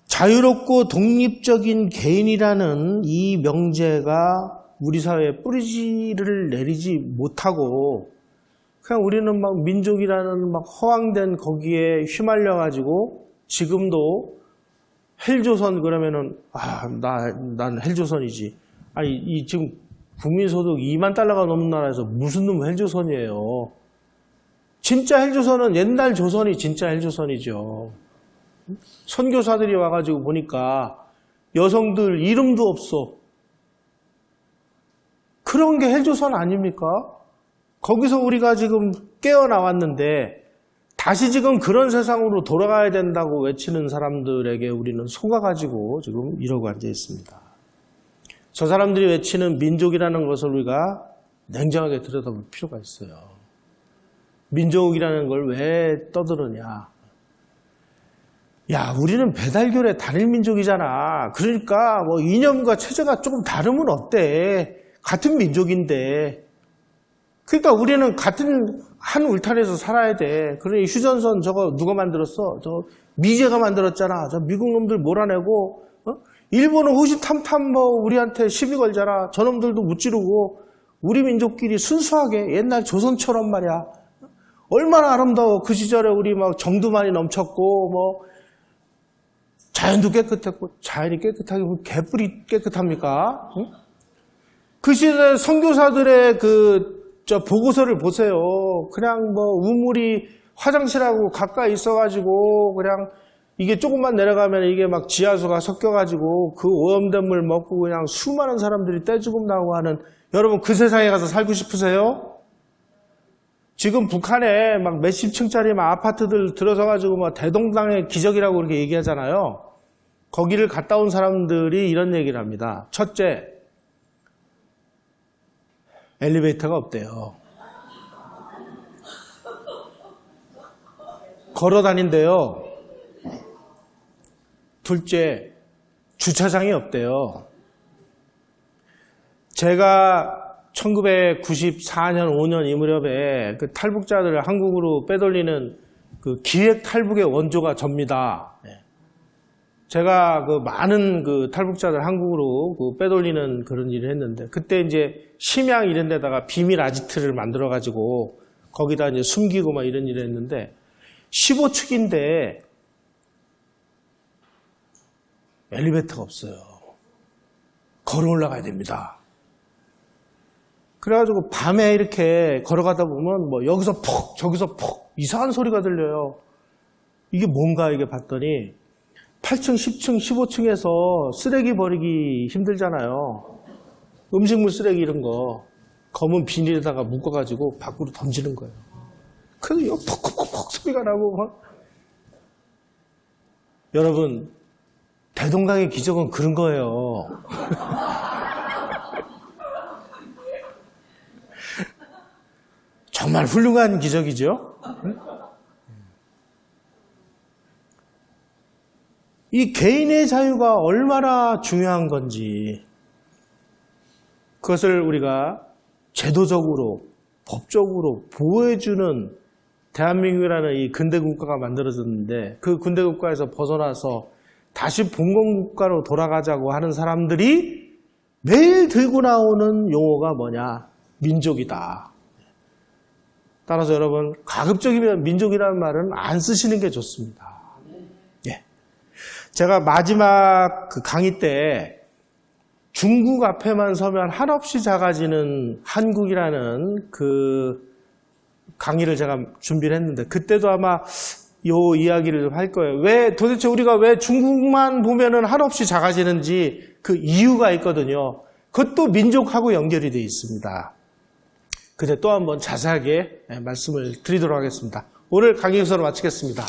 자유롭고 독립적인 개인이라는 이 명제가 우리 사회에 뿌리를 내리지 못하고 그냥 우리는 막 민족이라는 막 허황된 거기에 휘말려가지고 지금도 헬조선 그러면은 난 헬조선이지. 아니 이 지금 국민소득 2만 달러가 넘는 나라에서 무슨 놈 헬조선이에요. 진짜 헬조선은 옛날 조선이 진짜 헬조선이죠. 선교사들이 와가지고 보니까 여성들 이름도 없어. 그런 게 헬조선 아닙니까? 거기서 우리가 지금 깨어나왔는데 다시 지금 그런 세상으로 돌아가야 된다고 외치는 사람들에게 우리는 속아가지고 지금 이러고 앉아 있습니다. 저 사람들이 외치는 민족이라는 것을 우리가 냉정하게 들여다볼 필요가 있어요. 민족이라는 걸 왜 떠드느냐. 야, 우리는 배달결의 단일 민족이잖아. 그러니까 뭐 이념과 체제가 조금 다르면 어때? 같은 민족인데. 그러니까 우리는 같은 한 울타리에서 살아야 돼. 그러니 휴전선 저거 누가 만들었어? 저 미제가 만들었잖아. 저 미국 놈들 몰아내고 일본은 호시탐탐 뭐 우리한테 시비 걸잖아. 저놈들도 무찌르고 우리 민족끼리 순수하게 옛날 조선처럼 말이야. 얼마나 아름다워. 그 시절에 우리 막 정도 많이 넘쳤고 뭐 자연도 깨끗했고 자연이 깨끗하게 개뿔이 깨끗합니까? 응? 그 시대 선교사들의 저 보고서를 보세요. 그냥 뭐 우물이 화장실하고 가까이 있어가지고 그냥 이게 조금만 내려가면 이게 막 지하수가 섞여가지고 그 오염된 물 먹고 그냥 수많은 사람들이 떼죽음 나고 하는 여러분 그 세상에 가서 살고 싶으세요? 지금 북한에 막 몇십 층짜리 막 아파트들 들어서가지고 막 대동강의 기적이라고 그렇게 얘기하잖아요. 거기를 갔다 온 사람들이 이런 얘기를 합니다. 첫째, 엘리베이터가 없대요. 걸어 다닌대요. 둘째, 주차장이 없대요. 제가 1994년, 5년 이 무렵에 그 탈북자들을 한국으로 빼돌리는 그 기획 탈북의 원조가 접니다. 제가 그 많은 그 탈북자들 한국으로 그 빼돌리는 그런 일을 했는데 그때 이제 심양 이런 데다가 비밀 아지트를 만들어 가지고 거기다 이제 숨기고 막 이런 일을 했는데 15층인데 엘리베이터가 없어요. 걸어 올라가야 됩니다. 그래가지고 밤에 이렇게 걸어가다 보면 뭐 여기서 퍽 저기서 퍽 이상한 소리가 들려요. 이게 뭔가 이게 봤더니 8층, 10층, 15층에서 쓰레기 버리기 힘들잖아요. 음식물 쓰레기 이런 거 검은 비닐에다가 묶어가지고 밖으로 던지는 거예요. 그래서 퍽퍽퍽 소리가 나고 막. 여러분, 대동강의 기적은 그런 거예요. 정말 훌륭한 기적이죠. 이 개인의 자유가 얼마나 중요한 건지 그것을 우리가 제도적으로 법적으로 보호해주는 대한민국이라는 이 근대 국가가 만들어졌는데 그 근대 국가에서 벗어나서 다시 봉건 국가로 돌아가자고 하는 사람들이 매일 들고 나오는 용어가 뭐냐? 민족이다. 따라서 여러분, 가급적이면 민족이라는 말은 안 쓰시는 게 좋습니다. 예. 제가 마지막 그 강의 때 중국 앞에만 서면 한없이 작아지는 한국이라는 그 강의를 제가 준비를 했는데 그때도 아마 요 이야기를 할 거예요. 도대체 우리가 왜 중국만 보면은 한없이 작아지는지 그 이유가 있거든요. 그것도 민족하고 연결이 되어 있습니다. 근데 또 한번 자세하게 말씀을 드리도록 하겠습니다. 오늘 강의 여기서 마치겠습니다.